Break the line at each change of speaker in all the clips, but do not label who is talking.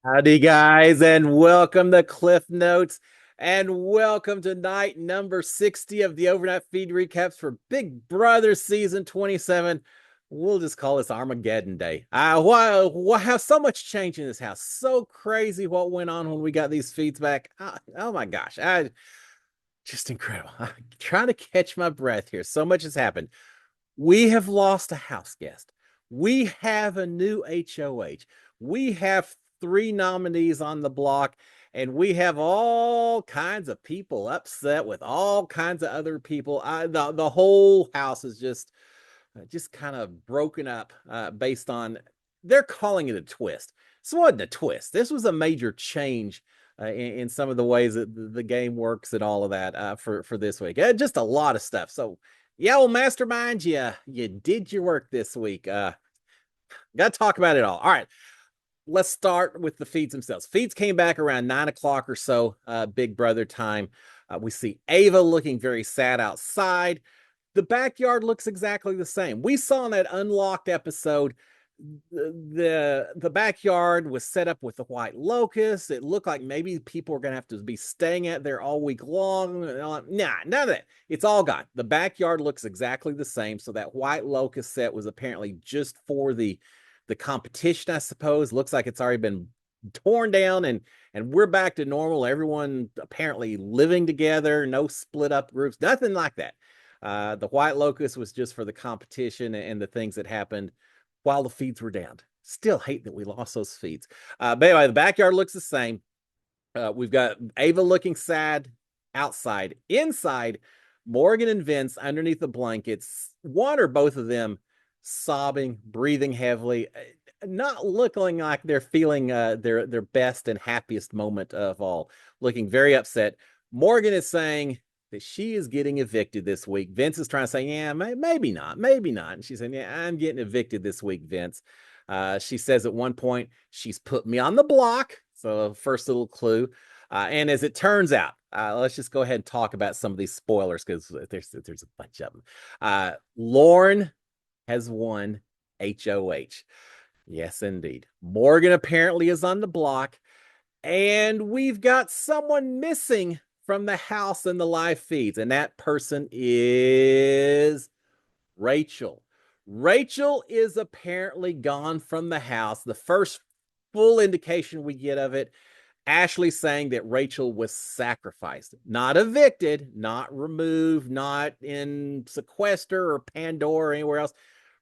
Howdy, guys, and welcome to Cliff Notes, and welcome to night number 60 of the overnight feed recaps for Big Brother season 27. We'll just call this Armageddon Day. Why have so much change in this house? So crazy what went on when we got these feeds back. Oh my gosh, just incredible. I'm trying to catch my breath here. So much has happened. We have lost a house guest. We have a new HOH. We have three nominees on the block, and we have all kinds of people upset with all kinds of other people. The whole house is just kind of broken up based on they're calling it a twist. This wasn't a twist. This was a major change in some of the ways that the game works and all of that for this week. Just a lot of stuff. So yeah, well, mastermind, you did your work this week. Got to talk about it all. All right, let's start with the feeds themselves. Feeds came back around 9 o'clock or so, Big Brother time. We see Ava looking very sad outside. The backyard looks exactly the same. We saw in that unlocked episode the backyard was set up with the white locust. It looked like maybe people are gonna have to be staying at there all week long. Nah, none of that. It's all gone. The backyard looks exactly the same. So that white locust set was apparently just for the competition, I suppose. Looks like it's already been torn down and we're back to normal. Everyone apparently living together, no split up groups, nothing like that. The white locust was just for the competition and the things that happened while the feeds were down. Still hate that we lost those feeds. But anyway, the backyard looks the same. We've got Ava looking sad outside. Inside, Morgan and Vince underneath the blankets, one or both of them sobbing, breathing heavily, not looking like they're feeling their best and happiest moment of all, looking very upset. Morgan is saying that she is getting evicted this week. Vince is trying to say, yeah, maybe not, maybe not. And she's saying, yeah, I'm getting evicted this week, Vince. She says at one point, she's put me on the block. So, first little clue. And as it turns out, let's just go ahead and talk about some of these spoilers because there's a bunch of them. Lauren has won HOH. Yes, indeed. Morgan apparently is on the block, and we've got someone missing from the house and the live feeds, and that person is Rachel. Rachel is apparently gone from the house. The first full indication we get of it, Ashley saying that Rachel was sacrificed, not evicted, not removed, not in sequester or Pandora or anywhere else.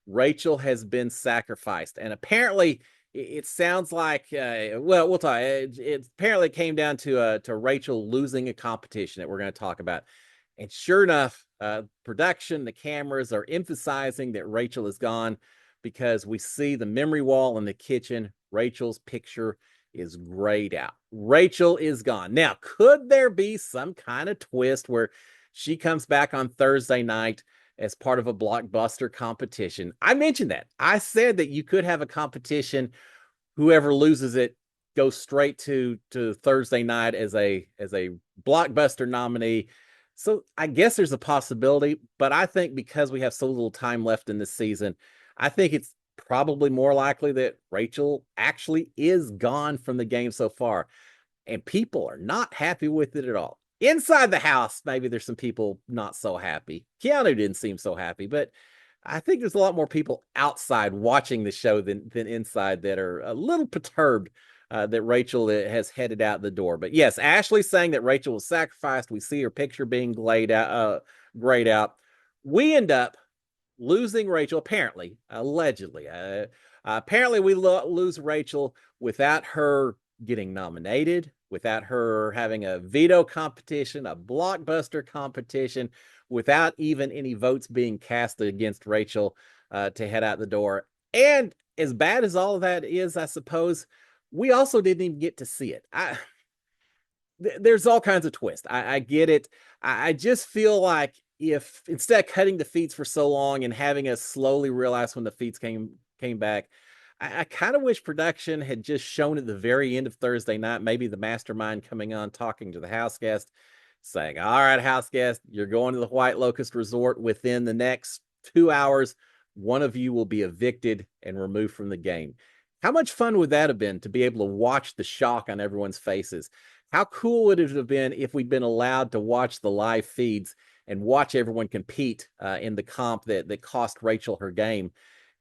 Rachel has been sacrificed. And apparently, it sounds like, well, we'll talk. It apparently came down to Rachel losing a competition that we're going to talk about. And sure enough, production, the cameras are emphasizing that Rachel is gone because we see the memory wall in the kitchen. Rachel's picture is grayed out. Rachel is gone. Now, could there be some kind of twist where she comes back on Thursday night as part of a blockbuster competition? I mentioned that. I said that you could have a competition. Whoever loses it goes straight to Thursday night as a blockbuster nominee. So I guess there's a possibility, but I think because we have so little time left in this season, I think it's probably more likely that Rachel actually is gone from the game so far. And people are not happy with it at all. Inside the house, maybe there's some people not so happy. Keanu didn't seem so happy, but I think there's a lot more people outside watching the show than inside that are a little perturbed that Rachel has headed out the door. But yes, Ashley's saying that Rachel was sacrificed. We see her picture being grayed out. We end up losing Rachel, apparently, allegedly. Apparently, we lose Rachel without her getting nominated, without her having a veto competition, a blockbuster competition, without even any votes being cast against Rachel to head out the door. And as bad as all of that is, I suppose, we also didn't even get to see it. There's all kinds of twists. I get it. I just feel like if instead of cutting the feeds for so long and having us slowly realize when the feeds came back, I kind of wish production had just shown at the very end of Thursday night, maybe the mastermind coming on talking to the house guest, saying, all right, house guest, you're going to the White Locust Resort within the next 2 hours. One of you will be evicted and removed from the game. How much fun would that have been to be able to watch the shock on everyone's faces? How cool would it have been if we'd been allowed to watch the live feeds and watch everyone compete in the comp that cost Rachel her game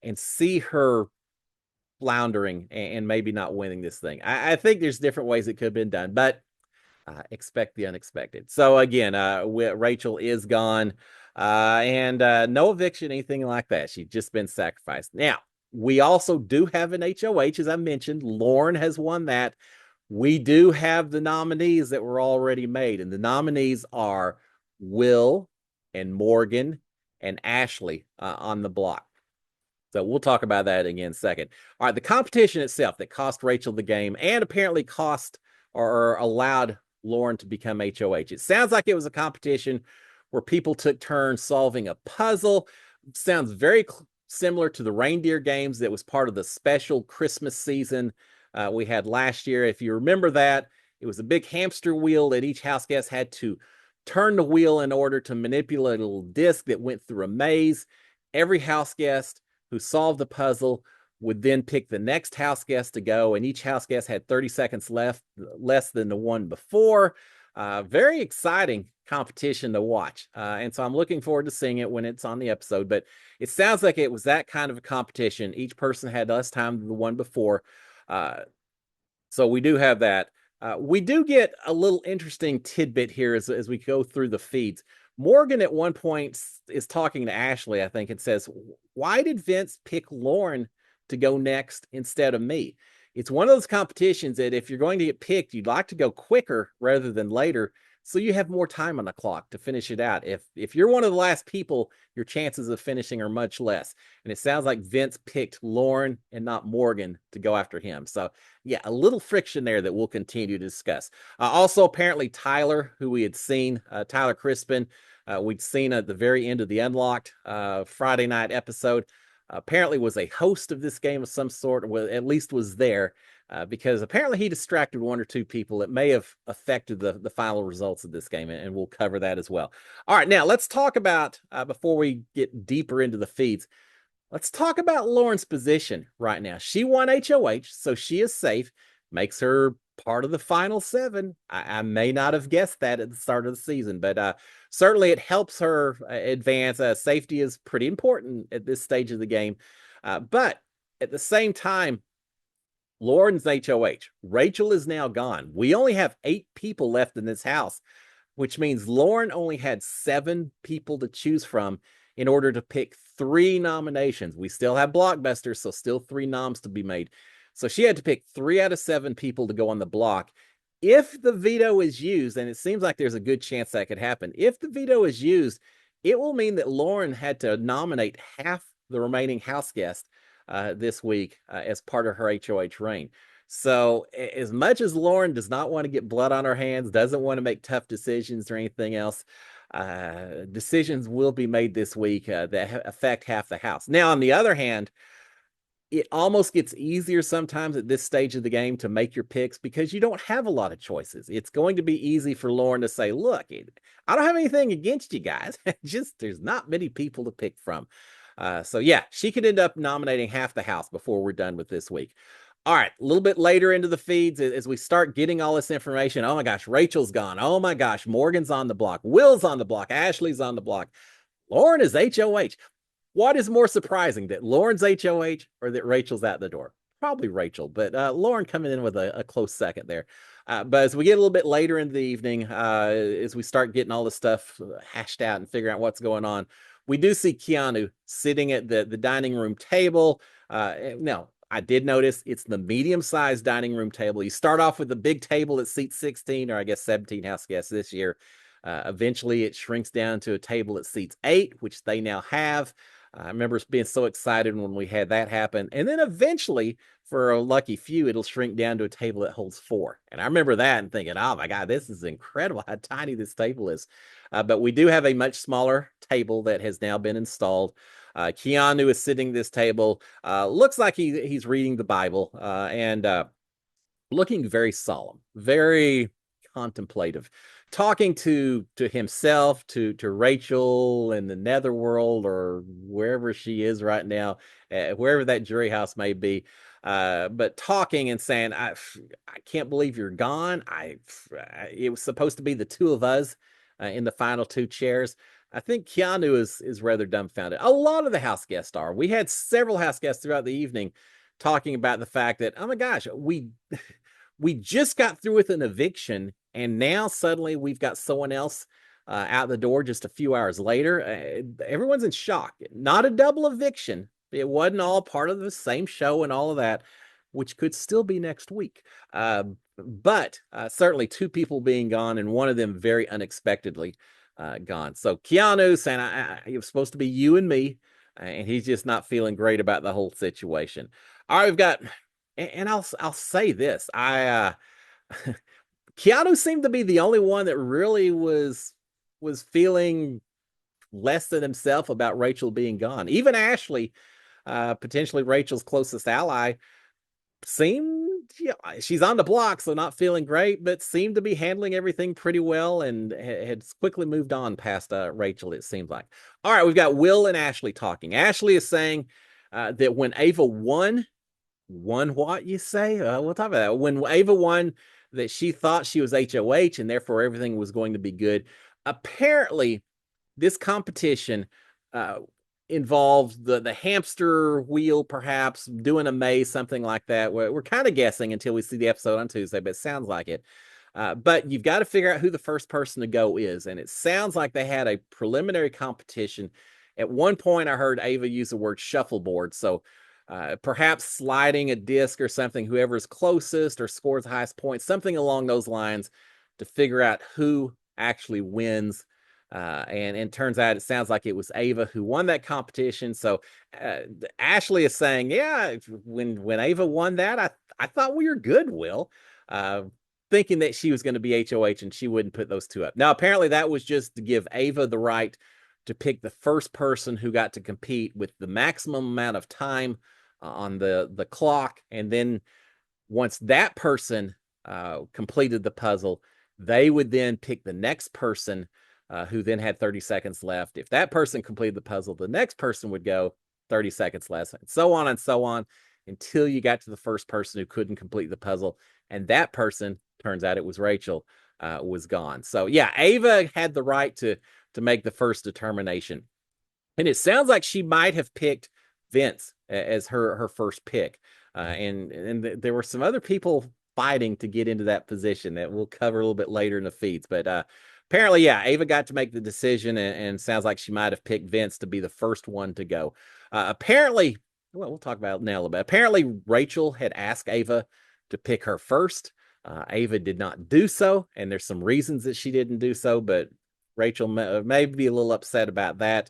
and see her floundering and maybe not winning this thing? I think there's different ways it could have been done, but expect the unexpected. So again, Rachel is gone, and no eviction, anything like that. She's just been sacrificed. Now, we also do have an HOH, as I mentioned. Lauren has won that. We do have the nominees that were already made, and the nominees are Will and Morgan and Ashley on the block. So we'll talk about that again in a second. All right, the competition itself that cost Rachel the game and apparently cost or allowed Lauren to become HOH. It sounds like it was a competition where people took turns solving a puzzle. Sounds very similar to the reindeer games that was part of the special Christmas season we had last year. If you remember that, it was a big hamster wheel that each house guest had to turn the wheel in order to manipulate a little disc that went through a maze. Every house guest who solved the puzzle would then pick the next house guest to go, and each house guest had 30 seconds left, less than the one before. Very exciting competition to watch. And so I'm looking forward to seeing it when it's on the episode, but it sounds like it was that kind of a competition. Each person had less time than the one before. So we do have that. We do get a little interesting tidbit here as we go through the feeds. Morgan at one point is talking to Ashley, I think, and says, why did Vince pick Lauren to go next instead of me? It's one of those competitions that if you're going to get picked, you'd like to go quicker rather than later, so you have more time on the clock to finish it out. If you're one of the last people, your chances of finishing are much less. And it sounds like Vince picked Lauren and not Morgan to go after him. So yeah, a little friction there that we'll continue to discuss. Also, apparently Tyler, who we had seen, Tyler Crispin, we'd seen at the very end of the Unlocked Friday night episode, apparently was a host of this game of some sort, or at least was there, because apparently he distracted one or two people. It may have affected the final results of this game, and we'll cover that as well. All right, now let's talk about, before we get deeper into the feeds, let's talk about Lauren's position right now. She won HOH, so she is safe, makes her part of the final seven. I may not have guessed that at the start of the season, but certainly it helps her advance. Safety is pretty important at this stage of the game. But at the same time, Lauren's HOH. Rachel is now gone. We only have 8 people left in this house, which means Lauren only had 7 people to choose from in order to pick 3 nominations. We still have blockbusters, so still 3 noms to be made. So she had to pick 3 out of 7 people to go on the block. If the veto is used, and it seems like there's a good chance that could happen, if the veto is used, it will mean that Lauren had to nominate half the remaining house guests this week as part of her HOH reign. So as much as Lauren does not want to get blood on her hands, doesn't want to make tough decisions or anything else, decisions will be made this week that affect half the house. Now, on the other hand, it almost gets easier sometimes at this stage of the game to make your picks because you don't have a lot of choices. It's going to be easy for Lauren to say, look, I don't have anything against you guys. Just there's not many people to pick from. So yeah, she could end up nominating half the house before we're done with this week. All right, a little bit later into the feeds, as we start getting all this information, oh my gosh, Rachel's gone. Oh my gosh, Morgan's on the block. Will's on the block. Ashley's on the block. Lauren is HOH. What is more surprising, that Lauren's HOH or that Rachel's out the door? Probably Rachel, but Lauren coming in with a close second there. But as we get a little bit later in the evening, as we start getting all this stuff hashed out and figuring out what's going on, we do see Keanu sitting at the dining room table. Now, I did notice it's the medium-sized dining room table. You start off with the big table that seats 16, or I guess 17 house guests this year. Eventually, it shrinks down to a table that seats 8, which they now have. I remember being so excited when we had that happen. And then eventually, for a lucky few, it'll shrink down to a table that holds 4. And I remember that and thinking, oh my God, this is incredible how tiny this table is. But we do have a much smaller table that has now been installed. Keanu is sitting at this table. Looks like he's reading the Bible and looking very solemn, very contemplative, talking to himself, to Rachel in the netherworld or wherever she is right now, wherever that jury house may be. but talking and saying, I can't believe you're gone. It was supposed to be the two of us in the final two chairs. I think Keanu is rather dumbfounded. A lot of the house guests are. We had several house guests throughout the evening talking about the fact that, oh my gosh, we just got through with an eviction, and now suddenly we've got someone else out the door just a few hours later. Everyone's in shock. Not a double eviction. It wasn't all part of the same show and all of that, which could still be next week. But certainly two people being gone, and one of them very unexpectedly gone. So Keanu saying, it was supposed to be you and me, and he's just not feeling great about the whole situation. All right, we've got, and I'll say this, Keanu seemed to be the only one that really was feeling less than himself about Rachel being gone. Even Ashley, potentially Rachel's closest ally, seemed, she's on the block, so not feeling great, but seemed to be handling everything pretty well and had quickly moved on past Rachel, it seems like. All right, we've got Will and Ashley talking. Ashley is saying that when Ava won what you say? We'll talk about that. When Ava won, that she thought she was HOH and therefore everything was going to be good. Apparently, this competition involved the hamster wheel, perhaps doing a maze, something like that. We're kind of guessing until we see the episode on Tuesday, but it sounds like it. But you've got to figure out who the first person to go is. And it sounds like they had a preliminary competition. At one point, I heard Ava use the word shuffleboard. So perhaps sliding a disc or something, whoever's closest or scores the highest points, something along those lines to figure out who actually wins. And turns out it sounds like it was Ava who won that competition. So Ashley is saying, yeah, when Ava won that, I thought we were good, Will. Thinking that she was going to be HOH and she wouldn't put those two up. Now, apparently that was just to give Ava the right to pick the first person who got to compete with the maximum amount of time on the clock. And then once that person completed the puzzle, they would then pick the next person who then had 30 seconds left. If that person completed the puzzle, the next person would go 30 seconds less, and so on until you got to the first person who couldn't complete the puzzle. And that person, turns out it was Rachel, was gone. So yeah, Ava had the right to make the first determination. And it sounds like she might have picked Vince as her first pick. And there were some other people fighting to get into that position that we'll cover a little bit later in the feeds. But apparently, yeah, Ava got to make the decision, and sounds like she might have picked Vince to be the first one to go. Apparently, well, we'll talk about it now a little bit. Apparently, Rachel had asked Ava to pick her first. Ava did not do so, and there's some reasons that she didn't do so, but Rachel may be a little upset about that.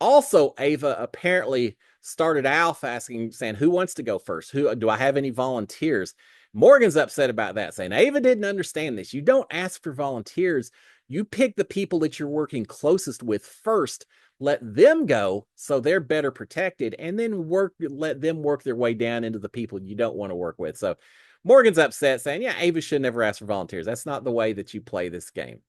Also, Ava apparently started off saying, who wants to go first? Who do I have any volunteers? Morgan's upset about that, saying Ava didn't understand this. You don't ask for volunteers. You pick the people that you're working closest with first, let them go so they're better protected, and then let them work their way down into the people you don't want to work with. So Morgan's upset, saying, yeah, Ava should never ask for volunteers. That's not the way that you play this game.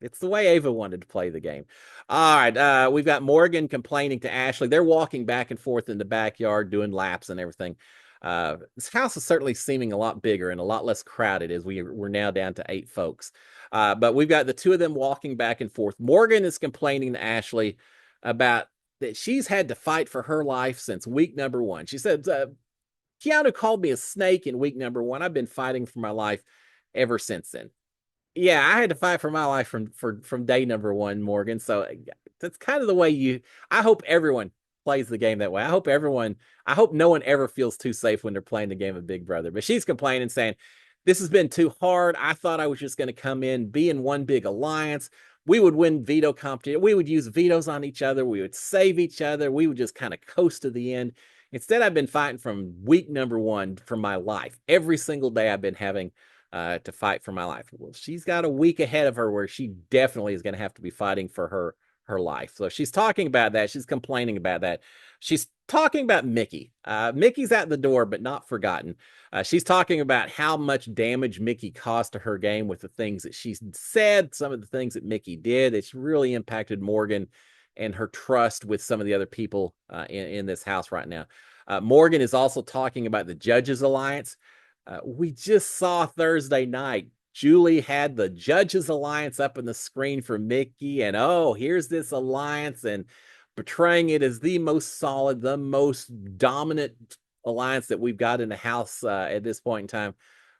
It's the way Ava wanted to play the game. All right, we've got Morgan complaining to Ashley. They're walking back and forth in the backyard doing laps and everything. This house is certainly seeming a lot bigger and a lot less crowded as we're now down to 8 folks. But we've got the two of them walking back and forth. Morgan is complaining to Ashley about that she's had to fight for her life since week number 1. She said, Keanu called me a snake in week number 1. I've been fighting for my life ever since then. Yeah, I had to fight for my life from day number 1, Morgan. So that's kind of the way I hope everyone plays the game that way. I hope no one ever feels too safe when they're playing the game of Big Brother. But she's complaining, saying, this has been too hard. I thought I was just going to come in, be in one big alliance. We would win veto competition. We would use vetoes on each other. We would save each other. We would just kind of coast to the end. Instead, I've been fighting from week number 1 for my life. Every single day I've been having to fight for my life. Well, she's got a week ahead of her where she definitely is going to have to be fighting for her life. So she's talking about that. She's complaining about that. She's talking about Mickey. Mickey's at the door, but not forgotten. She's talking about how much damage Mickey caused to her game with the things that she said, some of the things that Mickey did. It's really impacted Morgan and her trust with some of the other people in this house right now. Morgan is also talking about the Judges Alliance. We just saw Thursday night, Julie had the Judges Alliance up on the screen for Mickey, and oh, here's this alliance, and portraying it as the most solid, the most dominant alliance that we've got in the house at this point in time.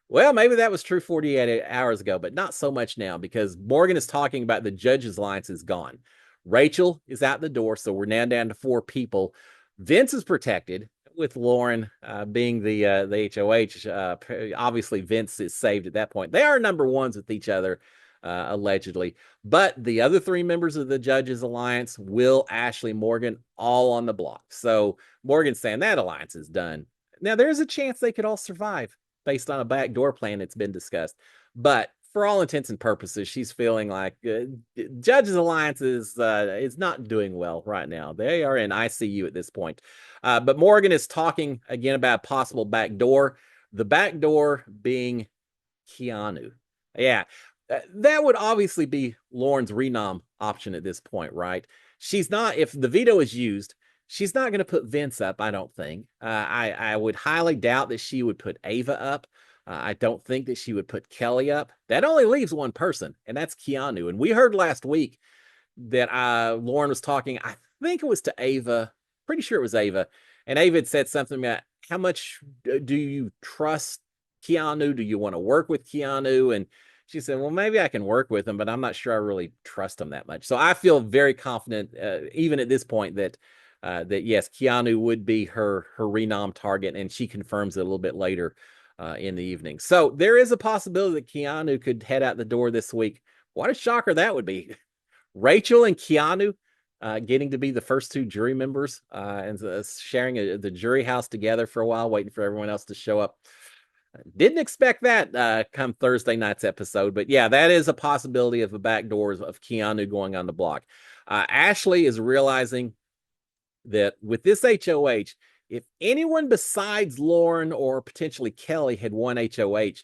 Well, maybe that was true 48 hours ago, but not so much now, because Morgan is talking about the Judges Alliance is gone. Rachel is out the door, so we're now down to 4 people. Vince is protected, with Lauren being the HOH. Obviously, Vince is saved at that point. They are number ones with each other, allegedly. But the other 3 members of the Judges Alliance, Will, Ashley, Morgan, all on the block. So Morgan's saying that alliance is done. Now, there's a chance they could all survive based on a backdoor plan that's been discussed. But for all intents and purposes, she's feeling like Judges Alliance is not doing well right now. They are in ICU at this point. But Morgan is talking again about possible backdoor. The backdoor being Keanu. Yeah, that would obviously be Lauren's renom option at this point, right? She's not, if the veto is used, she's not going to put Vince up, I don't think. I would highly doubt that she would put Ava up. I don't think that she would put Kelly up. That only leaves one person, and that's Keanu. And we heard last week that Lauren was talking, I think it was to Ava, pretty sure it was Ava. And Ava had said something about, how much do you trust Keanu? Do you want to work with Keanu? And she said, well, maybe I can work with him, but I'm not sure I really trust him that much. So I feel very confident, even at this point, that yes, Keanu would be her renom target, and she confirms it a little bit later in the evening. So there is a possibility that Keanu could head out the door this week. What a shocker that would be. Rachel and Keanu getting to be the first 2 jury members and sharing the jury house together for a while, waiting for everyone else to show up. Didn't expect that come Thursday night's episode, but yeah, that is a possibility of a backdoor of Keanu going on the block. Ashley is realizing that with this HOH, if anyone besides Lauren or potentially Kelly had won HOH,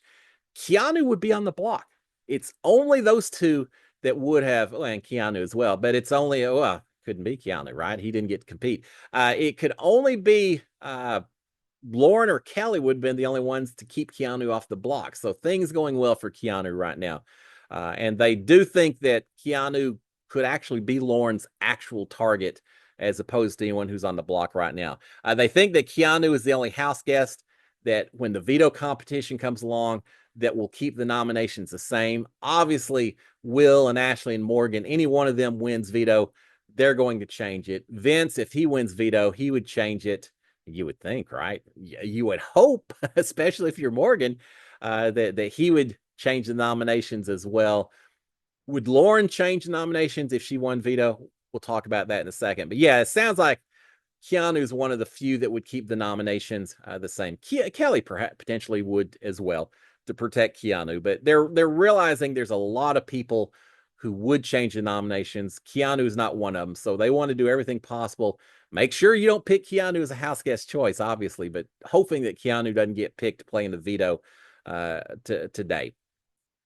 Keanu would be on the block. It's only those 2 that would have, well, and Keanu as well, but it's only, well, couldn't be Keanu, right? He didn't get to compete. It could only be Lauren or Kelly would have been the only ones to keep Keanu off the block. So things going well for Keanu right now. And they do think that Keanu could actually be Lauren's actual target as opposed to anyone who's on the block right now. They think that Keanu is the only house guest that when the veto competition comes along, that will keep the nominations the same. Obviously, Will and Ashley and Morgan, any one of them wins veto, they're going to change it. Vince, if he wins veto, he would change it. You would think, right? You would hope, especially if you're Morgan, that he would change the nominations as well. Would Lauren change the nominations if she won veto? We'll talk about that in a second. But yeah, it sounds like Keanu is one of the few that would keep the nominations the same. Kelly perhaps potentially would as well to protect Keanu, but they're realizing there's a lot of people who would change the nominations. Keanu is not one of them, so they want to do everything possible. Make sure you don't pick Keanu as a house guest choice, obviously, but hoping that Keanu doesn't get picked playing the veto today.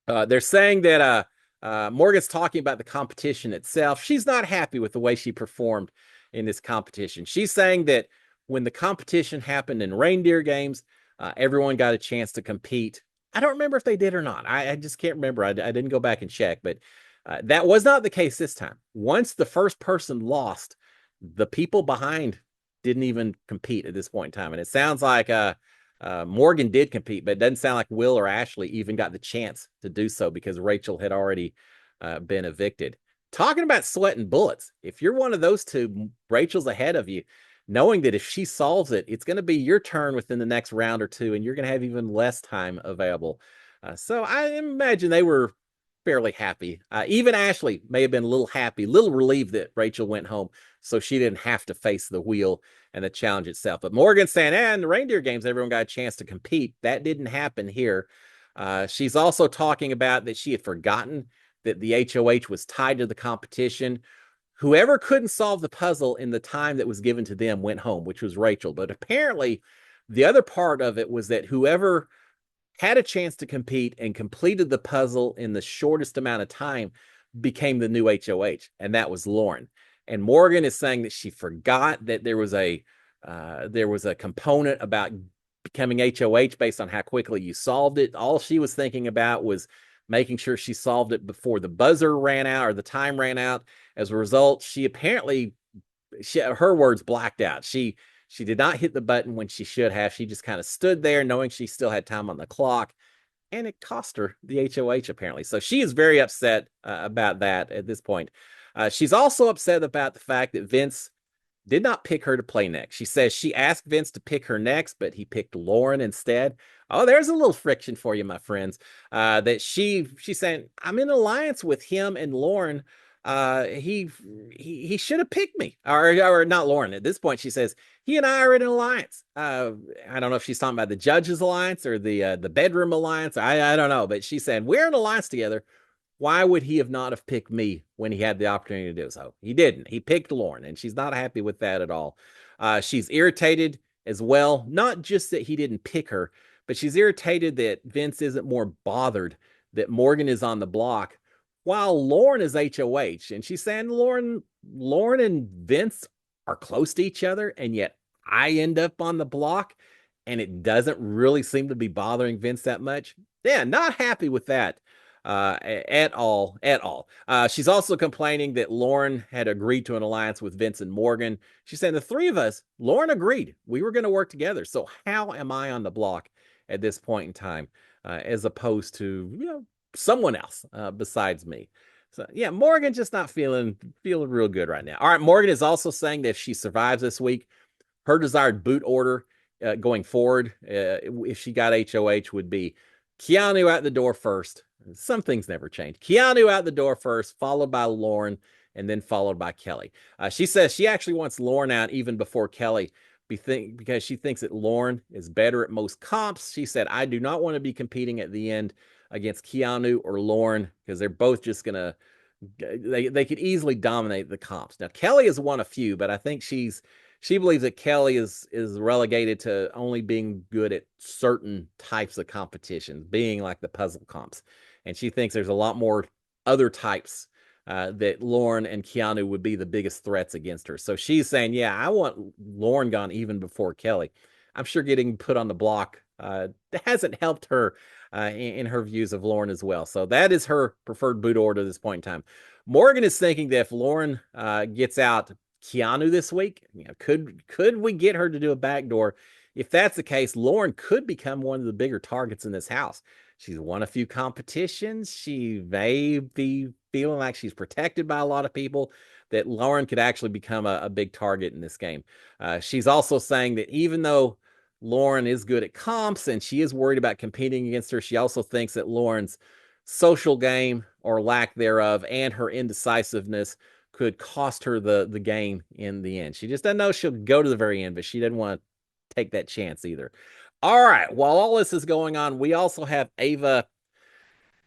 They're saying that Morgan's talking about the competition itself. She's not happy with the way she performed in this competition. She's saying that when the competition happened in reindeer games, everyone got a chance to compete. I don't remember if they did or not. I just can't remember. I didn't go back and check, but that was not the case this time. Once the first person lost, the people behind didn't even compete at this point in time. And it sounds like Morgan did compete, but it doesn't sound like Will or Ashley even got the chance to do so because Rachel had already been evicted. Talking about sweating bullets, if you're one of those 2, Rachel's ahead of you, knowing that if she solves it, it's going to be your turn within the next round or 2, and you're going to have even less time available. So I imagine they were fairly happy. Even Ashley may have been a little happy, a little relieved that Rachel went home so she didn't have to face the wheel and the challenge itself. But Morgan's saying, in the reindeer games, everyone got a chance to compete. That didn't happen here. She's also talking about that she had forgotten that the HOH was tied to the competition. Whoever couldn't solve the puzzle in the time that was given to them went home, which was Rachel. But apparently, the other part of it was that whoever had a chance to compete and completed the puzzle in the shortest amount of time became the new HOH, and that was Lauren. And Morgan is saying that she forgot that there was a There was a component about becoming HOH based on how quickly you solved it. All she was thinking about was making sure she solved it before the buzzer ran out or the time ran out. As a result, she apparently, her words, blacked out. She did not hit the button when she should have. She just kind of stood there knowing she still had time on the clock, and it cost her the HOH apparently. So she is very upset about that at this point. She's also upset about the fact that Vince did not pick her to play next. She says she asked Vince to pick her next, but he picked Lauren instead. Oh, there's a little friction for you, my friends. That she's saying, I'm in alliance with him and Lauren. He should have picked me, or not Lauren. At this point, she says he and I are in an alliance. I don't know if she's talking about the Judges Alliance or the Bedroom Alliance. I don't know, but she said we're in an alliance together. Why would he have not have picked me when he had the opportunity to do so? He didn't. He picked Lauren, and she's not happy with that at all. She's irritated as well, not just that he didn't pick her, but she's irritated that Vince isn't more bothered that Morgan is on the block while Lauren is HOH. And she's saying Lauren and Vince are close to each other, and yet I end up on the block, and it doesn't really seem to be bothering Vince that much. Yeah, not happy with that at all. She's also complaining that Lauren had agreed to an alliance with Vince and Morgan. She's saying the three of us, Lauren agreed we were going to work together. So how am I on the block at this point in time, as opposed to someone else besides me? So yeah, Morgan just not feeling real good right now. All right, Morgan is also saying that if she survives this week, her desired boot order going forward, if she got HOH, would be Keanu out the door first. Some things never change. Keanu out the door first, followed by Lauren, and then followed by Kelly. She says she actually wants Lauren out even before Kelly because she thinks that Lauren is better at most comps. She said, I do not want to be competing at the end against Keanu or Lauren because they're both just going to, they could easily dominate the comps. Now, Kelly has won a few, but I think she believes that Kelly is relegated to only being good at certain types of competitions, being like the puzzle comps. And she thinks there's a lot more other types that Lauren and Keanu would be the biggest threats against her. So she's saying, yeah, I want Lauren gone even before Kelly. I'm sure getting put on the block hasn't helped her in her views of Lauren as well. So that is her preferred boot order at this point in time. Morgan is thinking that if Lauren gets out Keanu this week, could we get her to do a backdoor? If that's the case, Lauren could become one of the bigger targets in this house. She's won a few competitions. She may be feeling like she's protected by a lot of people, that Lauren could actually become a big target in this game. She's also saying that even though Lauren is good at comps and she is worried about competing against her, she also thinks that Lauren's social game or lack thereof and her indecisiveness could cost her the game in the end. She just doesn't know she'll go to the very end, but she doesn't want to take that chance either. All right, while all this is going on, we also have Ava.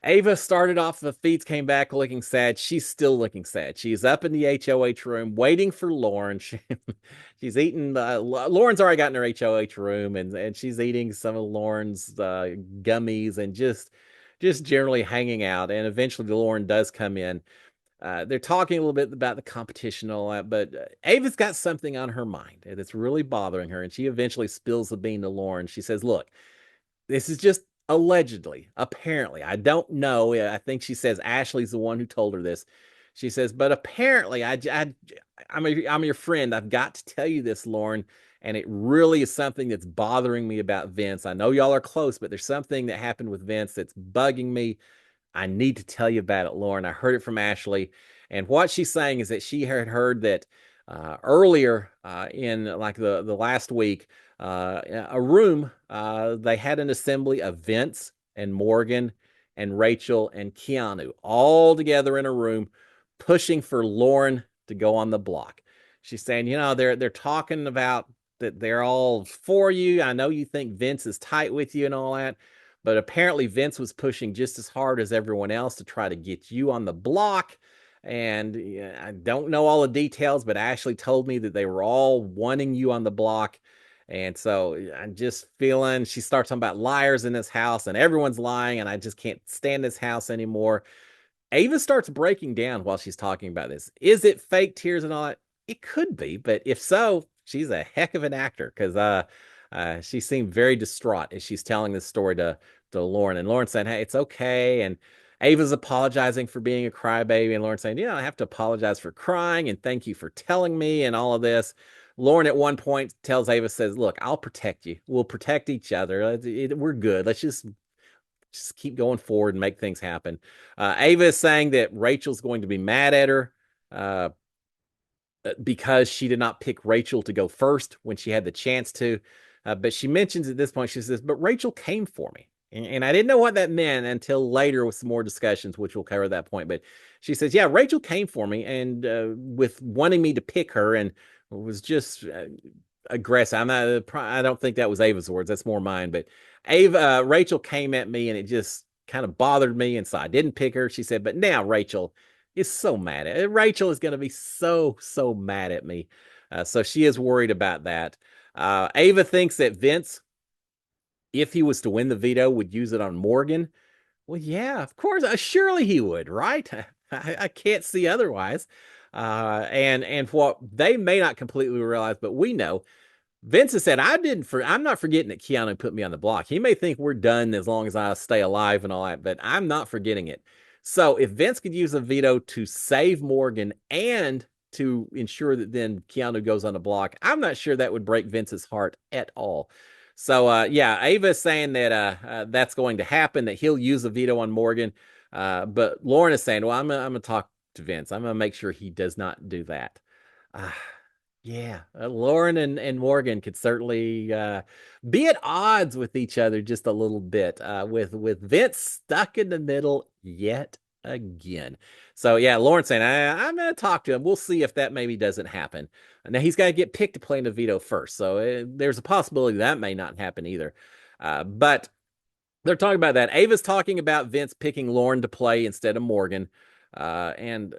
Ava started off the feeds, came back looking sad. She's still looking sad. She's up in the HOH room waiting for Lauren. She's eating. Lauren's already got in her HOH room, and she's eating some of Lauren's gummies and just generally hanging out. And eventually, Lauren does come in. They're talking a little bit about the competition and all that, but Ava's got something on her mind that's really bothering her, and she eventually spills the bean to Lauren. She says, look, this is just allegedly, apparently. I don't know. I think she says Ashley's the one who told her this. She says, but apparently, I'm your friend. I've got to tell you this, Lauren, and it really is something that's bothering me about Vince. I know y'all are close, but there's something that happened with Vince that's bugging me. I need to tell you about it, Lauren. I heard it from Ashley. And what she's saying is that she had heard that earlier in like the last week, a room, they had an assembly of Vince and Morgan and Rachel and Keanu all together in a room pushing for Lauren to go on the block. She's saying, they're talking about that they're all for you. I know you think Vince is tight with you and all that, but apparently Vince was pushing just as hard as everyone else to try to get you on the block. And I don't know all the details, but Ashley told me that they were all wanting you on the block. And so I'm just feeling, she starts talking about liars in this house and everyone's lying and I just can't stand this house anymore. Ava starts breaking down while she's talking about this. Is it fake tears and all that? It could be, but if so, she's a heck of an actor because she seemed very distraught as she's telling this story to Lauren, and Lauren saying, "Hey, it's okay," and Ava's apologizing for being a crybaby, and Lauren saying, "You know, I have to apologize for crying, and thank you for telling me, and all of this." Lauren at one point tells Ava, says, "Look, I'll protect you. We'll protect each other. We're good. Let's just keep going forward and make things happen." Ava is saying that Rachel's going to be mad at her uh, because she did not pick Rachel to go first when she had the chance to. But she mentions at this point, she says, "But Rachel came for me." And I didn't know what that meant until later with some more discussions, which we'll cover at that point. But she says, "Yeah, Rachel came for me and with wanting me to pick her and was just aggressive." I don't think that was Ava's words. That's more mine. But Rachel came at me and it just kind of bothered me. And so I didn't pick her. She said, "But now Rachel is so mad at Rachel is going to be so mad at me." So she is worried about that. Ava thinks that Vince, if he was to win the veto, would use it on Morgan. Well, yeah, of course. Surely he would, right? I can't see otherwise. And what they may not completely realize, but we know Vince has said, I'm not forgetting that Keanu put me on the block. He may think we're done as long as I stay alive and all that, but I'm not forgetting it. So if Vince could use a veto to save Morgan and to ensure that then Keanu goes on the block, I'm not sure that would break Vince's heart at all. So yeah, Ava is saying that that's going to happen, that he'll use a veto on Morgan. But Lauren is saying, well, I'm gonna talk to Vince. I'm gonna make sure he does not do that. Uh, yeah, Lauren and Morgan could certainly be at odds with each other just a little bit, with Vince stuck in the middle yet again. So yeah, Lauren saying, I'm going to talk to him. We'll see if that maybe doesn't happen. Now he's got to get picked to play in the veto first, so there's a possibility that may not happen either. But they're talking about that. Ava's talking about Vince picking Lauren to play instead of Morgan, and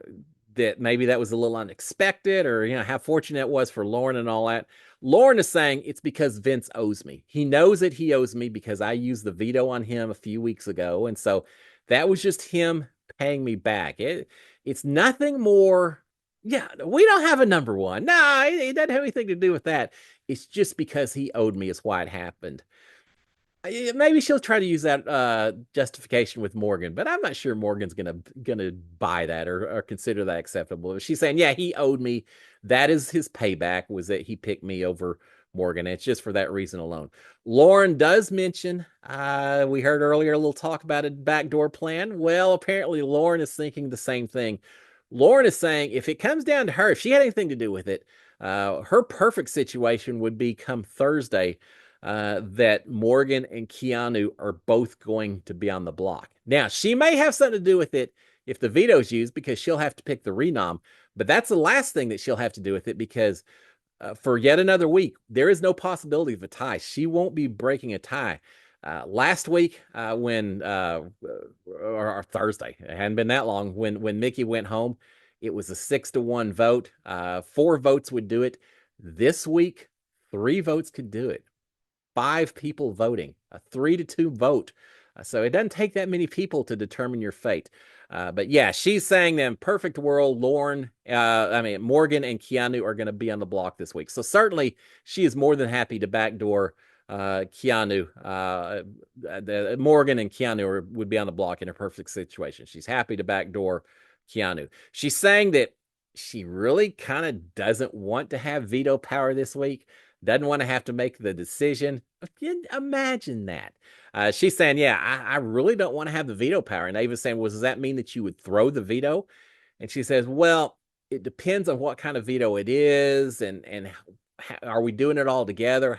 that maybe that was a little unexpected, or how fortunate it was for Lauren and all that. Lauren is saying it's because Vince owes me. He knows that he owes me because I used the veto on him a few weeks ago, and so that was just him paying me back. It's nothing more. Yeah, we don't have a number one. No, it doesn't have anything to do with that. It's just because he owed me is why it happened. Maybe she'll try to use that justification with Morgan, but I'm not sure Morgan's gonna buy that or consider that acceptable. She's saying, yeah, he owed me. That is his payback, was that he picked me over Morgan. It's just for that reason alone. Lauren does mention, we heard earlier a little talk about a backdoor plan. Well, apparently Lauren is thinking the same thing. Lauren is saying if it comes down to her, if she had anything to do with it, her perfect situation would be come Thursday, that Morgan and Keanu are both going to be on the block. Now, she may have something to do with it if the veto's used because she'll have to pick the renom, but that's the last thing that she'll have to do with it because for yet another week, there is no possibility of a tie. She won't be breaking a tie. Last week, or Thursday, it hadn't been that long, when Mickey went home, it was a 6-1 vote. 4 votes would do it. This week, 3 votes could do it. 5 people voting, a 3-2 vote. So it doesn't take that many people to determine your fate. But yeah, she's saying that in perfect world, Morgan and Keanu are going to be on the block this week. So certainly she is more than happy to backdoor Keanu. Morgan and Keanu would be on the block in a perfect situation. She's happy to backdoor Keanu. She's saying that she really kind of doesn't want to have veto power this week. Doesn't want to have to make the decision. Imagine that. She's saying, yeah, I really don't want to have the veto power. And Ava's saying, well, does that mean that you would throw the veto? And she says, well, it depends on what kind of veto it is, and how, are we doing it all together?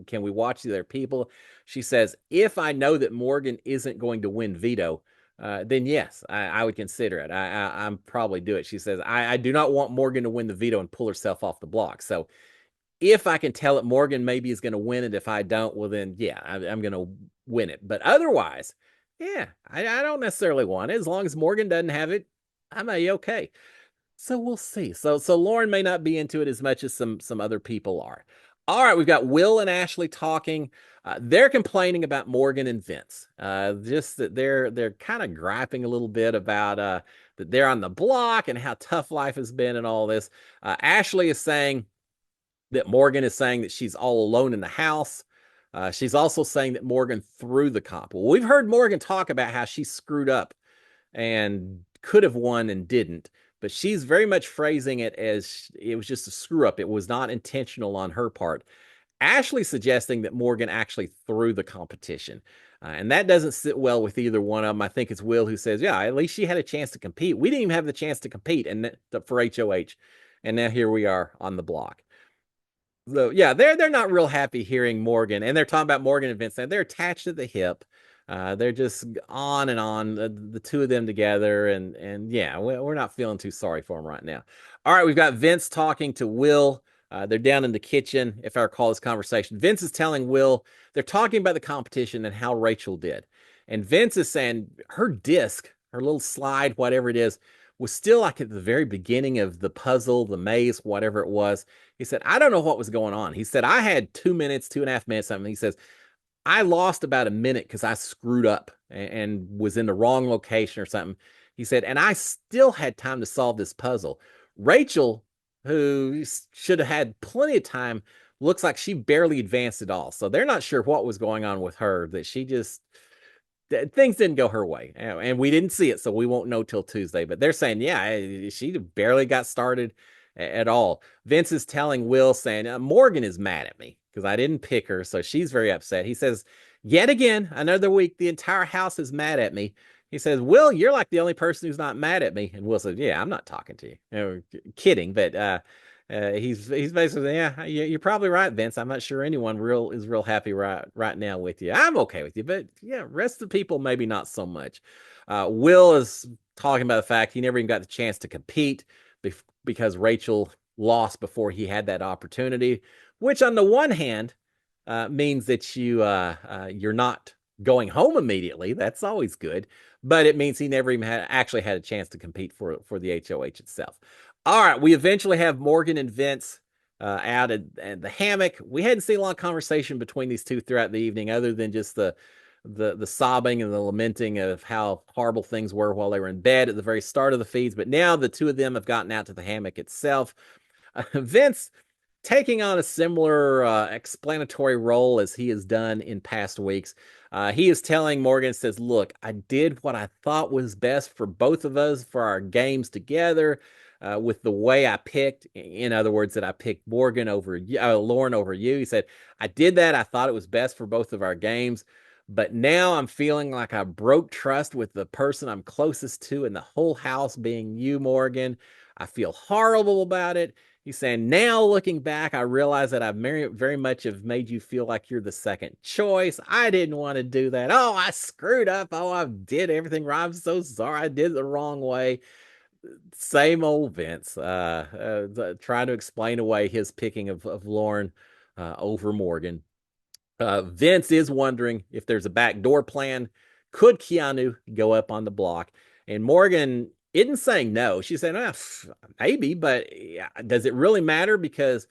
Can we watch the other people? She says, if I know that Morgan isn't going to win veto, then yes, I would consider it. I'm probably do it. She says, I do not want Morgan to win the veto and pull herself off the block. So if I can tell it Morgan maybe is going to win it, if I don't, well then yeah, I'm going to win it. But otherwise, yeah, I don't necessarily want it. As long as Morgan doesn't have it, I'm okay. So we'll see. So Lauren may not be into it as much as some other people are. All right, we've got Will and Ashley talking. They're complaining about Morgan and Vince. Just that they're kind of griping a little bit about that they're on the block and how tough life has been and all this. Ashley is saying that Morgan is saying that she's all alone in the house. She's also saying that Morgan threw the cop. Well, we've heard Morgan talk about how she screwed up and could have won and didn't, but she's very much phrasing it as it was just a screw up. It was not intentional on her part. Ashley suggesting that Morgan actually threw the competition. And that doesn't sit well with either one of them. I think it's Will who says, yeah, at least she had a chance to compete. We didn't even have the chance to compete and for HOH. And now here we are on the block. So yeah, they're not real happy hearing Morgan, and they're talking about Morgan and Vincent. They're attached at the hip. They're just on and on, the two of them together, and yeah, we're not feeling too sorry for them right now. All right, we've got Vince talking to Will. They're down in the kitchen, if I recall this conversation. Vince is telling Will they're talking about the competition and how Rachel did, and Vince is saying her disc, her little slide, whatever it is, was still like at the very beginning of the puzzle, the maze, whatever it was. He said, I don't know what was going on. He said, I had 2 minutes, 2.5 minutes, something. He says, I lost about a minute because I screwed up and was in the wrong location or something. He said, and I still had time to solve this puzzle. Rachel, who should have had plenty of time, looks like she barely advanced at all. So they're not sure what was going on with her, that she just things didn't go her way, and we didn't see it, so we won't know till Tuesday. But they're saying, yeah, she barely got started at all. Vince is telling Will, saying, Morgan is mad at me because I didn't pick her, so she's very upset. He says, yet again, another week, the entire house is mad at me. He says, Will, you're like the only person who's not mad at me. And Will says, yeah, I'm not talking to you. Kidding, but he's basically, yeah, you're probably right, Vince. I'm not sure anyone is real happy right now with you. I'm okay with you, but yeah, rest of the people maybe not so much. Will is talking about the fact he never even got the chance to compete because Rachel lost before he had that opportunity, which on the one hand means that you're not going home immediately. That's always good, but it means he never even actually had a chance to compete for the HOH itself. All right, we eventually have Morgan and Vince out at the hammock. We hadn't seen a lot of conversation between these two throughout the evening, other than just the sobbing and the lamenting of how horrible things were while they were in bed at the very start of the feeds. But now the two of them have gotten out to the hammock itself. Vince taking on a similar explanatory role as he has done in past weeks. He is telling Morgan, says, look, I did what I thought was best for both of us for our games together. With the way I picked, in other words, that I picked Morgan over Lauren over you. He said, I did that. I thought it was best for both of our games. But now I'm feeling like I broke trust with the person I'm closest to in the whole house, being you, Morgan. I feel horrible about it. He's saying, now looking back, I realize that I've very much have made you feel like you're the second choice. I didn't want to do that. Oh, I screwed up. Oh, I did everything wrong. I'm so sorry. I did it the wrong way. Same old Vince, trying to explain away his picking of Lauren over Morgan. Vince is wondering if there's a backdoor plan. Could Keanu go up on the block? And Morgan isn't saying no. She's saying, maybe, but does it really matter? Because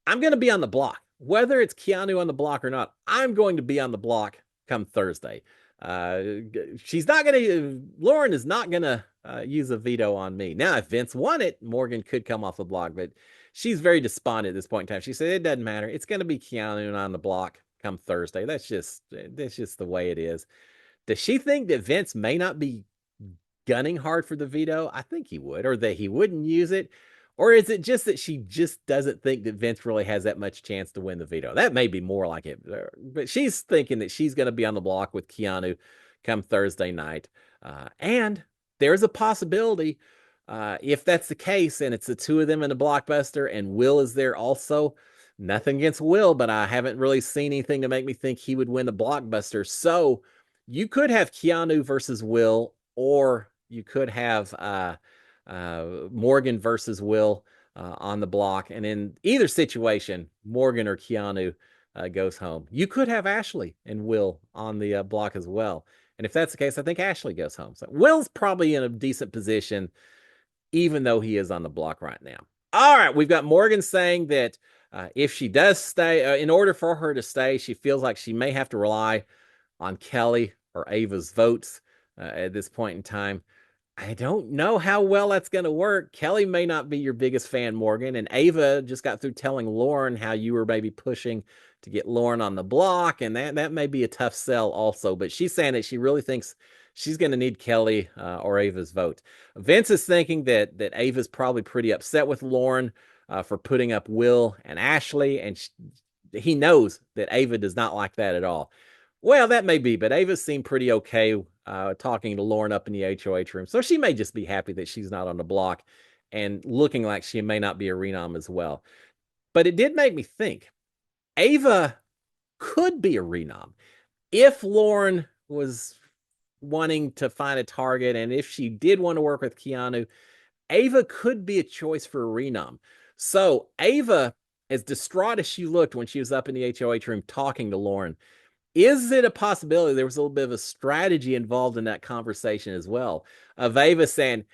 I'm going to be on the block. Whether it's Keanu on the block or not, I'm going to be on the block come Thursday. She's not going to, Lauren is not going to use a veto on me. Now, if Vince won it, Morgan could come off the block, but she's very despondent at this point in time. She said, it doesn't matter. It's going to be Keanu on the block come Thursday. That's just the way it is. Does she think that Vince may not be gunning hard for the veto? I think he would, or that he wouldn't use it. Or is it just that she just doesn't think that Vince really has that much chance to win the veto? That may be more like it. But she's thinking that she's going to be on the block with Keanu come Thursday night. And there's a possibility, if that's the case, and it's the two of them in the blockbuster, and Will is there also. Nothing against Will, but I haven't really seen anything to make me think he would win the blockbuster. So you could have Keanu versus Will, or you could have Morgan versus Will on the block. And in either situation, Morgan or Keanu goes home. You could have Ashley and Will on the block as well. And if that's the case, I think Ashley goes home. So Will's probably in a decent position, even though he is on the block right now. All right, we've got Morgan saying that if she does stay, in order for her to stay, she feels like she may have to rely on Kelly or Ava's votes at this point in time. I don't know how well that's going to work. Kelly may not be your biggest fan, Morgan, and Ava just got through telling Lauren how you were maybe pushing to get Lauren on the block, and that may be a tough sell also. But she's saying that she really thinks she's going to need Kelly or Ava's vote. Vince is thinking that Ava's probably pretty upset with Lauren for putting up Will and Ashley, and he knows that Ava does not like that at all. Well, that may be, but Ava seemed pretty okay talking to Lauren up in the HOH room. So she may just be happy that she's not on the block and looking like she may not be a renom as well. But it did make me think Ava could be a renom if Lauren was wanting to find a target and if she did want to work with Keanu. Ava could be a choice for a renom. So Ava, as distraught as she looked when she was up in the HOH room talking to Lauren, is it a possibility there was a little bit of a strategy involved in that conversation as well? Of Ava saying,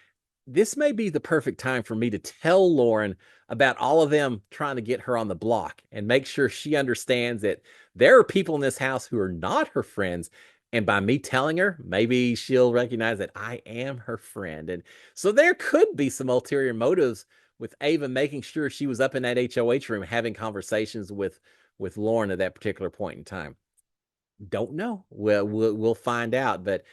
this may be the perfect time for me to tell Lauren about all of them trying to get her on the block and make sure she understands that there are people in this house who are not her friends. And by me telling her, maybe she'll recognize that I am her friend. And so there could be some ulterior motives with Ava making sure she was up in that HOH room having conversations with Lauren at that particular point in time. Don't know. We'll find out. But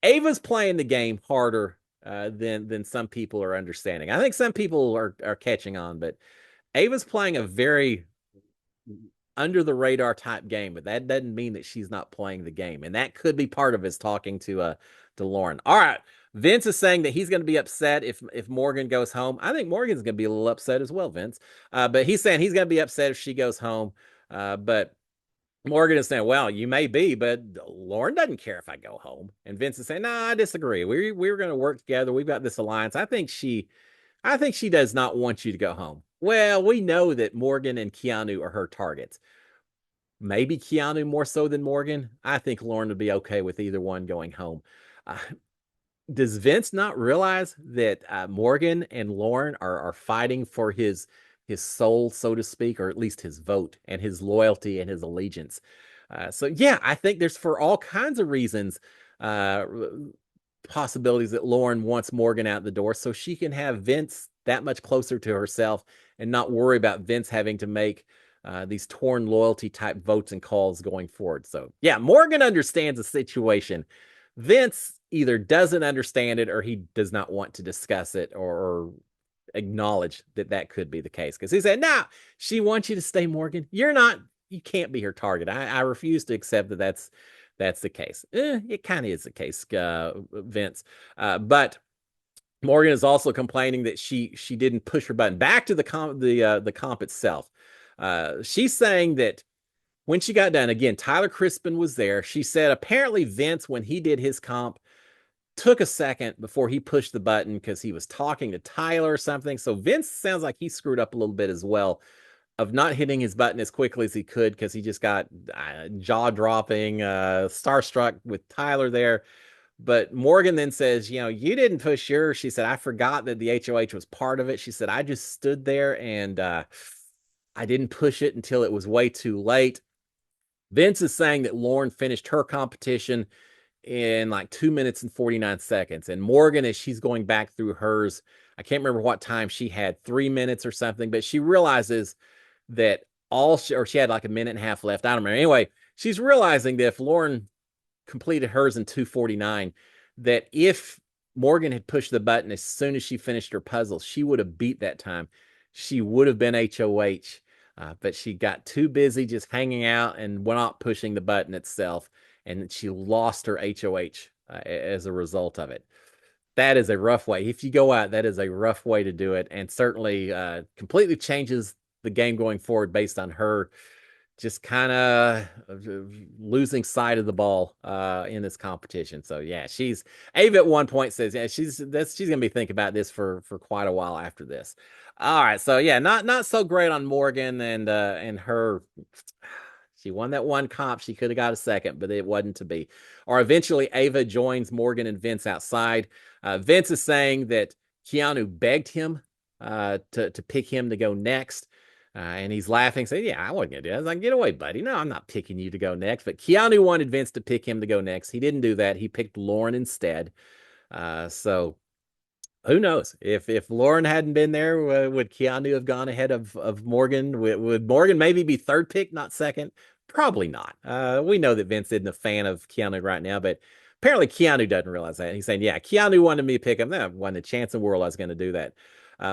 Ava's playing the game harder than some people are understanding. I think some people are catching on, but Ava's playing a very under the radar type game, but that doesn't mean that she's not playing the game, and that could be part of his talking to Lauren. All right, Vince is saying that he's going to be upset if Morgan goes home. I think Morgan's going to be a little upset as well, Vince. But he's saying he's going to be upset if she goes home. But Morgan is saying, well, you may be, but Lauren doesn't care if I go home. And Vince is saying, no, I disagree. We're going to work together. We've got this alliance. I think she does not want you to go home. Well, we know that Morgan and Keanu are her targets. Maybe Keanu more so than Morgan. I think Lauren would be okay with either one going home. Uh, does Vince not realize that Morgan and Lauren are fighting for his soul, so to speak, or at least his vote and his loyalty and his allegiance? So yeah, I think there's for all kinds of reasons uh, possibilities that Lauren wants Morgan out the door so she can have Vince that much closer to herself and not worry about Vince having to make these torn loyalty type votes and calls going forward. So yeah, Morgan understands the situation. Vince either doesn't understand it or he does not want to discuss it or acknowledge that could be the case because he said, "No, she wants you to stay, Morgan. You can't be her target. I refuse to accept that's the case." It kind of is the case, Vince. But Morgan is also complaining that she didn't push her button. Back to the comp itself. She's saying that when she got done, again, Tyler Crispin was there. She said apparently Vince, when he did his comp, took a second before he pushed the button because he was talking to Tyler or something. So Vince sounds like he screwed up a little bit as well of not hitting his button as quickly as he could because he just got jaw dropping, starstruck with Tyler there. But Morgan then says, you didn't push yours. She said, I forgot that the HOH was part of it. She said, I just stood there and I didn't push it until it was way too late. Vince is saying that Lauren finished her competition in like 2 minutes and 49 seconds. And Morgan, as she's going back through hers, I can't remember what time she had, 3 minutes or something, but she realizes that she had like a minute and a half left. I don't remember. Anyway, she's realizing that if Lauren completed hers in 2:49, that if Morgan had pushed the button as soon as she finished her puzzle, she would have beat that time. She would have been HOH. But she got too busy just hanging out and went out pushing the button itself, and she lost her HOH as a result of it. That is a rough way. If you go out, that is a rough way to do it, and certainly completely changes the game going forward based on her just kind of losing sight of the ball in this competition. So yeah, Ava at one point says, yeah, she's gonna be thinking about this for quite a while after this. All right, so yeah, not so great on Morgan and her. She won that one comp. She could have got a second, but it wasn't to be. Or eventually, Ava joins Morgan and Vince outside. Vince is saying that Keanu begged him to pick him to go next. And he's laughing, saying, yeah, I wasn't going to do that. I was like, get away, buddy. No, I'm not picking you to go next. But Keanu wanted Vince to pick him to go next. He didn't do that. He picked Lauren instead. So Who knows? If Lauren hadn't been there, would Keanu have gone ahead of Morgan? Would Morgan maybe be third pick, not second? Probably not. We know that Vince isn't a fan of Keanu right now, but apparently Keanu doesn't realize that. He's saying, "Yeah, Keanu wanted me to pick him. That wasn't a chance in the world I was going to do that."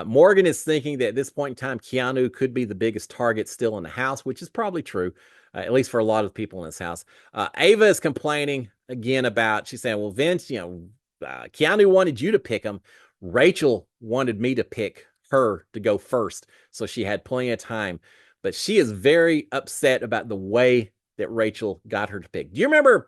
Morgan is thinking that at this point in time, Keanu could be the biggest target still in the house, which is probably true, at least for a lot of people in this house. Ava is complaining again about. She's saying, "Well, Vince, Keanu wanted you to pick him. Rachel wanted me to pick her to go first, so she had plenty of time." But she is very upset about the way that Rachel got her to pick. Do you remember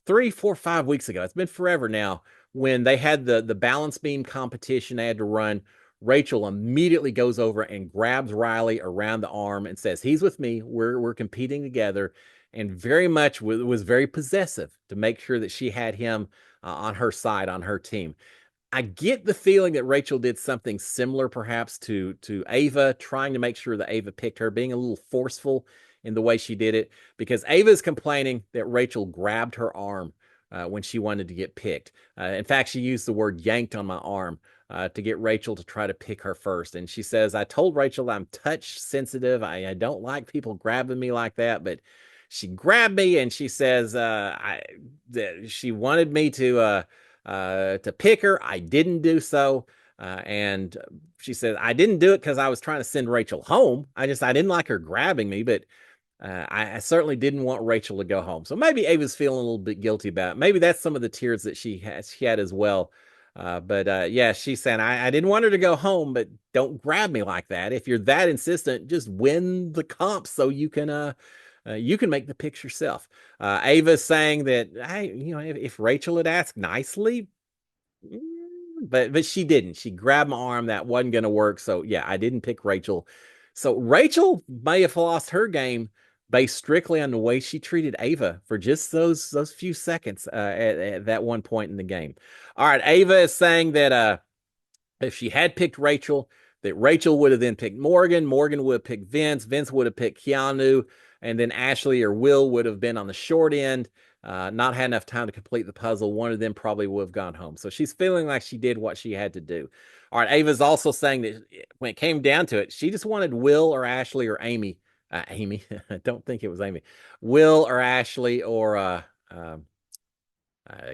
3, 4, 5 weeks ago? It's been forever now. When they had the balance beam competition they had to run, Rachel immediately goes over and grabs Riley around the arm and says, "He's with me. We're competing together." And very much was very possessive to make sure that she had him on her side, on her team. I get the feeling that Rachel did something similar, perhaps to Ava, trying to make sure that Ava picked her, being a little forceful in the way she did it, because Ava's complaining that Rachel grabbed her arm when she wanted to get picked. In fact, she used the word "yanked" on my arm to get Rachel to try to pick her first. And she says, "I told Rachel I'm touch sensitive. I don't like people grabbing me like that, but she grabbed me," and she says she wanted me to pick her. I didn't do so. And she said, "I didn't do it because I was trying to send Rachel home. I didn't like her grabbing me, but I certainly didn't want Rachel to go home." So maybe Ava's feeling a little bit guilty about it. Maybe that's some of the tears that she had as well. But yeah, she's saying, I didn't want her to go home, but don't grab me like that. If you're that insistent, just win the comp so you can make the picks yourself." Ava's saying that, hey, if Rachel had asked nicely, mm, but she didn't. She grabbed my arm. That wasn't going to work. So yeah, I didn't pick Rachel. So Rachel may have lost her game based strictly on the way she treated Ava for just those few seconds at that one point in the game. All right, Ava is saying that if she had picked Rachel, that Rachel would have then picked Morgan. Morgan would have picked Vince. Vince would have picked Keanu. And then Ashley or Will would have been on the short end, not had enough time to complete the puzzle. One of them probably would have gone home. So she's feeling like she did what she had to do. All right, Ava's also saying that when it came down to it, she just wanted Will or Ashley or Amy. Amy, I don't think it was Amy. Will or Ashley or I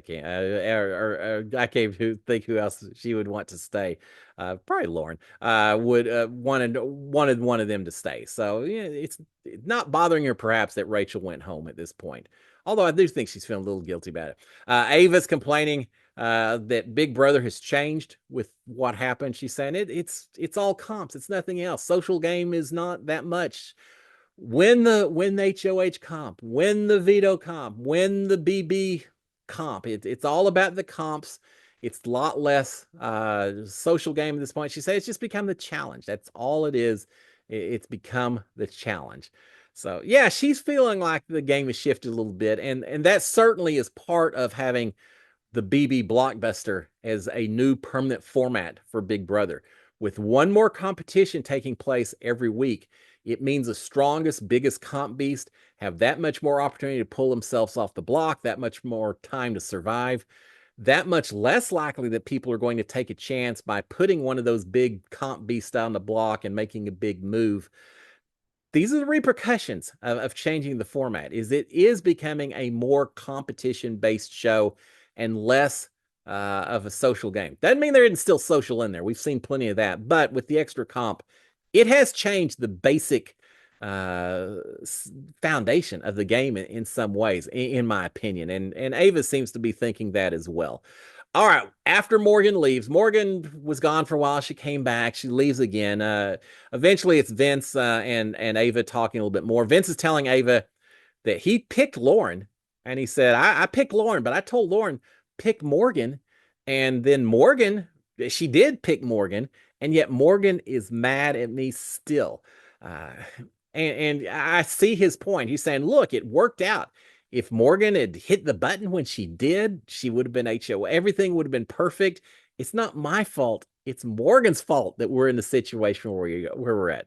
can't. I can't think who else she would want to stay. Probably Lauren. Would wanted one of them to stay. So yeah, it's not bothering her perhaps that Rachel went home at this point. Although I do think she's feeling a little guilty about it. Ava's complaining that Big Brother has changed with what happened. She's saying it's all comps. It's nothing else. Social game is not that much. Win the HOH comp, win the veto comp, win the BB comp. It's all about the comps. It's a lot less social game at this point. She said it's just become the challenge. That's all it is. It's become the challenge. So yeah, she's feeling like the game has shifted a little bit, and that certainly is part of having the BB Blockbuster as a new permanent format for Big Brother. With one more competition taking place every week, it means the strongest, biggest comp beast have that much more opportunity to pull themselves off the block, that much more time to survive, that much less likely that people are going to take a chance by putting one of those big comp beasts on the block and making a big move. These are the repercussions of changing the format. It is becoming a more competition-based show and less of a social game. Doesn't mean there isn't still social in there. We've seen plenty of that, but with the extra comp, it has changed the basic foundation of the game in some ways, in my opinion. And Ava seems to be thinking that as well. All right. After Morgan leaves, Morgan was gone for a while. She came back. She leaves again. Eventually, it's Vince and Ava talking a little bit more. Vince is telling Ava that he picked Lauren, and he said, I picked Lauren, but I told Lauren pick Morgan, and then Morgan, she did pick Morgan, and yet Morgan is mad at me still. Uh, and I see his point. He's saying, look, it worked out. If Morgan had hit the button when she did, she would have been HO. Everything would have been perfect. It's not my fault. It's Morgan's fault that we're in the situation where we're at.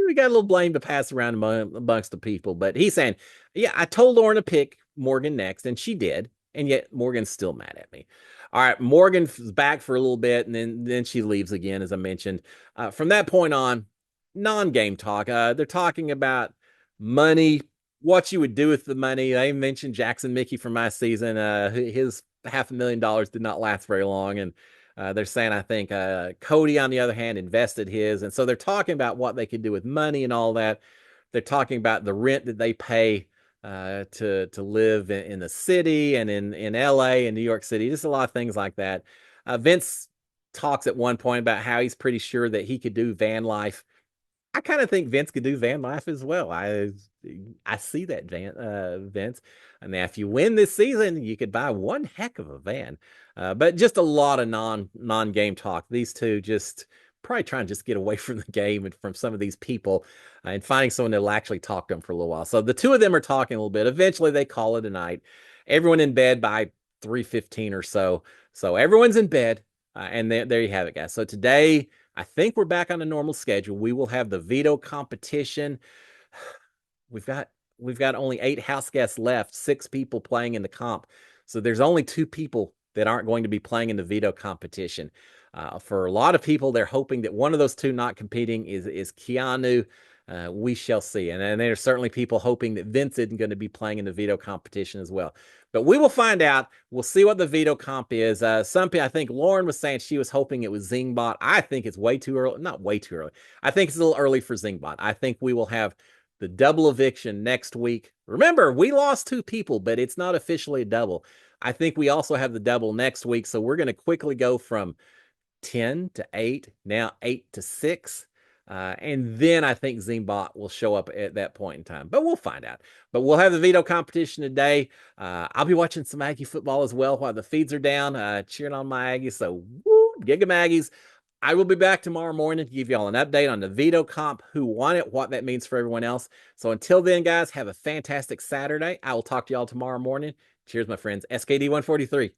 We got a little blame to pass around amongst the people, but he's saying, yeah, I told Lauren to pick Morgan next, and she did. and yet Morgan's still mad at me. All right, Morgan's back for a little bit, and then she leaves again, as I mentioned. From that point on, non-game talk. They're talking about money, what you would do with the money. They mentioned Jackson Mickey from my season. His $500,000 did not last very long, and they're saying I think Cody, on the other hand, invested his, and so they're talking about what they could do with money and all that. They're talking about the rent that they pay to live in the city and in LA and New York City, just a lot of things like that. Vince talks at one point about how he's pretty sure that he could do van life. I kind of think Vince could do van life as well. I see that Vince. And now, if you win this season, you could buy one heck of a van. But just a lot of non game talk. These two just probably trying to just get away from the game and from some of these people and finding someone that'll actually talk to them for a little while. So the two of them are talking a little bit. Eventually, they call it a night. Everyone in bed by 3:15 or so. So everyone's in bed, and there you have it, guys. So today, I think we're back on a normal schedule. We will have the veto competition. We've got only 8 house guests left, 6 people playing in the comp. So there's only 2 people that aren't going to be playing in the veto competition. For a lot of people, they're hoping that one of those 2 not competing is Keanu. We shall see. And then there's certainly people hoping that Vince isn't going to be playing in the veto competition as well. But we will find out. We'll see what the veto comp is. Some people, I think Lauren was saying she was hoping it was Zingbot. I think it's way too early. Not way too early. I think it's a little early for Zingbot. I think we will have the double eviction next week. Remember, we lost 2 people, but it's not officially a double. I think we also have the double next week. So we're going to quickly go from 10 to 8, now 8 to 6. And then I think Zimbot will show up at that point in time, but we'll find out. But we'll have the veto competition today. I'll be watching some Aggie football as well while the feeds are down, cheering on my Aggies. So, woo, Giga Aggies. I will be back tomorrow morning to give you all an update on the veto comp, who won it, what that means for everyone else. So until then, guys, have a fantastic Saturday. I will talk to y'all tomorrow morning. Cheers, my friends. SKD 143.